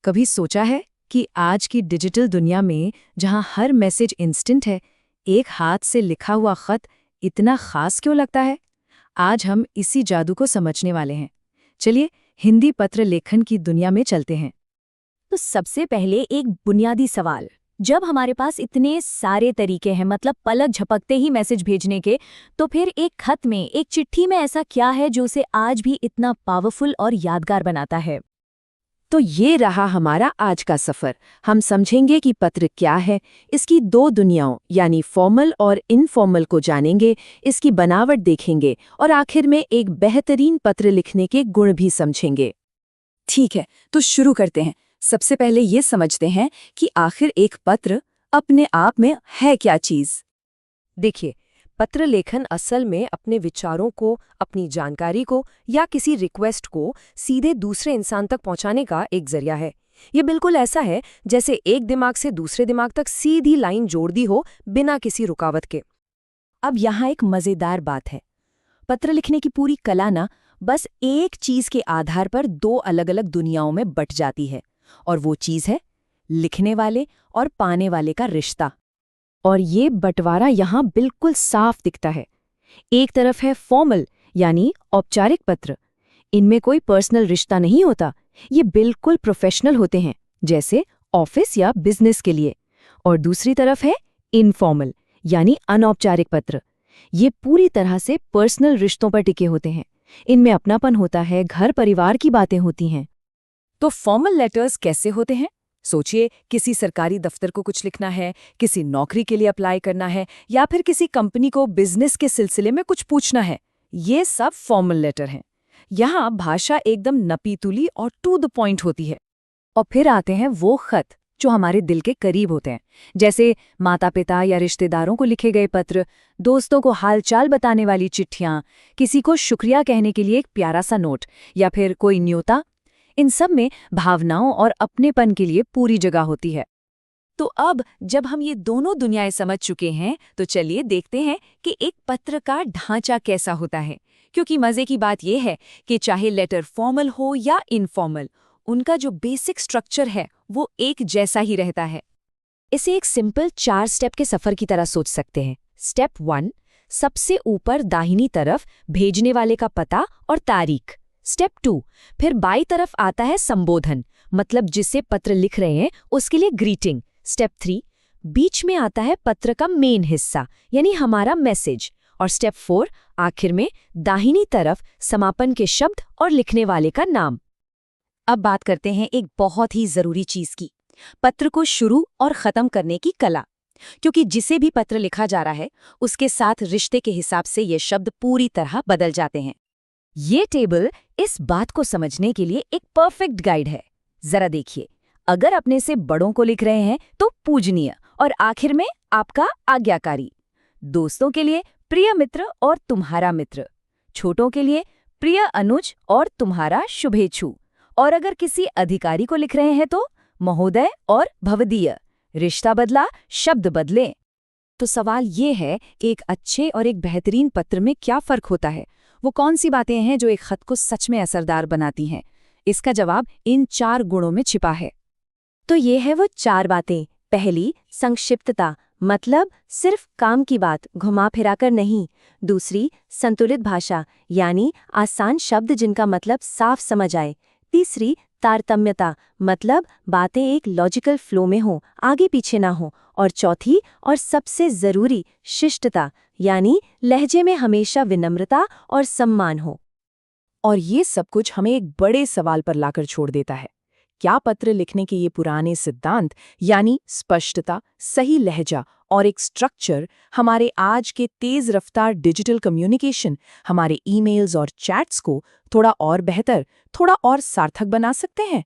कभी सोचा है कि आज की डिजिटल दुनिया में जहां हर मैसेज इंस्टेंट है, एक हाथ से लिखा हुआ खत इतना खास क्यों लगता है? आज हम इसी जादू को समझने वाले हैं। चलिए हिंदी पत्र लेखन की दुनिया में चलते हैं। तो सबसे पहले एक बुनियादी सवाल, जब हमारे पास इतने सारे तरीके हैं, मतलब पलक झपकते ही मैसेज भेजने के, तो फिर एक खत में, एक चिट्ठी में ऐसा क्या है जो उसे आज भी इतना पावरफुल और यादगार बनाता है? तो ये रहा हमारा आज का सफर। हम समझेंगे कि पत्र क्या है, इसकी दो दुनियाओं यानी फॉर्मल और इनफॉर्मल को जानेंगे, इसकी बनावट देखेंगे और आखिर में एक बेहतरीन पत्र लिखने के गुण भी समझेंगे। ठीक है, तो शुरू करते हैं। सबसे पहले ये समझते हैं कि आखिर एक पत्र अपने आप में है क्या चीज। देखिए, पत्र लेखन असल में अपने विचारों को, अपनी जानकारी को या किसी रिक्वेस्ट को सीधे दूसरे इंसान तक पहुंचाने का एक जरिया है। ये बिल्कुल ऐसा है जैसे एक दिमाग से दूसरे दिमाग तक सीधी लाइन जोड़ दी हो, बिना किसी रुकावट के। अब यहाँ एक मजेदार बात है। पत्र लिखने की पूरी कला ना बस एक चीज के आधार पर दो अलग अलग दुनियाओं में बट जाती है, और वो चीज है लिखने वाले और पाने वाले का रिश्ता। और ये बंटवारा यहाँ बिल्कुल साफ दिखता है। एक तरफ है फॉर्मल यानी औपचारिक पत्र। इनमें कोई पर्सनल रिश्ता नहीं होता, ये बिल्कुल प्रोफेशनल होते हैं, जैसे ऑफिस या बिजनेस के लिए। और दूसरी तरफ है इनफॉर्मल यानी अनौपचारिक पत्र। ये पूरी तरह से पर्सनल रिश्तों पर टिके होते हैं। इनमें अपनापन होता है, घर परिवार की बातें होती हैं। तो फॉर्मल लेटर्स कैसे होते हैं? सोचिए, किसी सरकारी दफ्तर को कुछ लिखना है, किसी नौकरी के लिए अप्लाई करना है, या फिर किसी कंपनी को बिजनेस के सिलसिले में कुछ पूछना है। ये सब फॉर्मल लेटर हैं। यहाँ भाषा एकदम नपीतुली और टू द पॉइंट होती है। और फिर आते हैं वो खत जो हमारे दिल के करीब होते हैं, जैसे माता पिता या रिश्तेदारों को लिखे गए पत्र, दोस्तों को हालचाल बताने वाली चिट्ठियां, किसी को शुक्रिया कहने के लिए एक प्यारा सा नोट, या फिर कोई न्योता। इन सब में भावनाओं और अपनेपन के लिए पूरी जगह होती है। तो अब जब हम ये दोनों दुनियाएं समझ चुके हैं, तो चलिए देखते हैं कि एक पत्र का ढांचा कैसा होता है। क्योंकि मजे की बात यह है कि चाहे लेटर फॉर्मल हो या इनफॉर्मल, उनका जो बेसिक स्ट्रक्चर है वो एक जैसा ही रहता है। इसे एक सिंपल 4 स्टेप के सफर की तरह सोच सकते हैं। स्टेप 1, सबसे ऊपर दाहिनी तरफ भेजने वाले का पता और तारीख। स्टेप 2, फिर बाईं तरफ आता है संबोधन, मतलब जिसे पत्र लिख रहे हैं उसके लिए ग्रीटिंग। स्टेप 3, बीच में आता है पत्र का मेन हिस्सा यानी हमारा मैसेज। और स्टेप 4, आखिर में दाहिनी तरफ समापन के शब्द और लिखने वाले का नाम। अब बात करते हैं एक बहुत ही जरूरी चीज की, पत्र को शुरू और खत्म करने की कला। क्योंकि जिसे भी पत्र लिखा जा रहा है उसके साथ रिश्ते के हिसाब से ये शब्द पूरी तरह बदल जाते हैं। ये टेबल इस बात को समझने के लिए एक परफेक्ट गाइड है। जरा देखिए, अगर अपने से बड़ों को लिख रहे हैं तो पूजनीय, और आखिर में आपका आज्ञाकारी। दोस्तों के लिए प्रिय मित्र और तुम्हारा मित्र। छोटों के लिए प्रिय अनुज और तुम्हारा शुभेच्छु। और अगर किसी अधिकारी को लिख रहे हैं तो महोदय और भवदीय। रिश्ता बदला, शब्द बदले। तो सवाल ये है, एक अच्छे और एक बेहतरीन पत्र में क्या फर्क होता है? वो कौन सी बातें हैं जो एक खत को सच में असरदार बनाती हैं? इसका जवाब इन 4 गुणों में छिपा है। तो ये है वो 4 बातें। पहली, संक्षिप्तता, मतलब सिर्फ काम की बात घुमा फिराकर नहीं। दूसरी, संतुलित भाषा, यानी आसान शब्द जिनका मतलब साफ समझ आए। तीसरी, तारतम्यता, मतलब बातें एक लॉजिकल फ्लो में हो, आगे पीछे ना हो। और चौथी और सबसे जरूरी, शिष्टता, यानी लहजे में हमेशा विनम्रता और सम्मान हो। और ये सब कुछ हमें एक बड़े सवाल पर लाकर छोड़ देता है। क्या पत्र लिखने के ये पुराने सिद्धांत यानी स्पष्टता, सही लहजा और एक स्ट्रक्चर हमारे आज के तेज रफ्तार डिजिटल कम्युनिकेशन, हमारे ईमेल्स और चैट्स को थोड़ा और बेहतर, थोड़ा और सार्थक बना सकते हैं?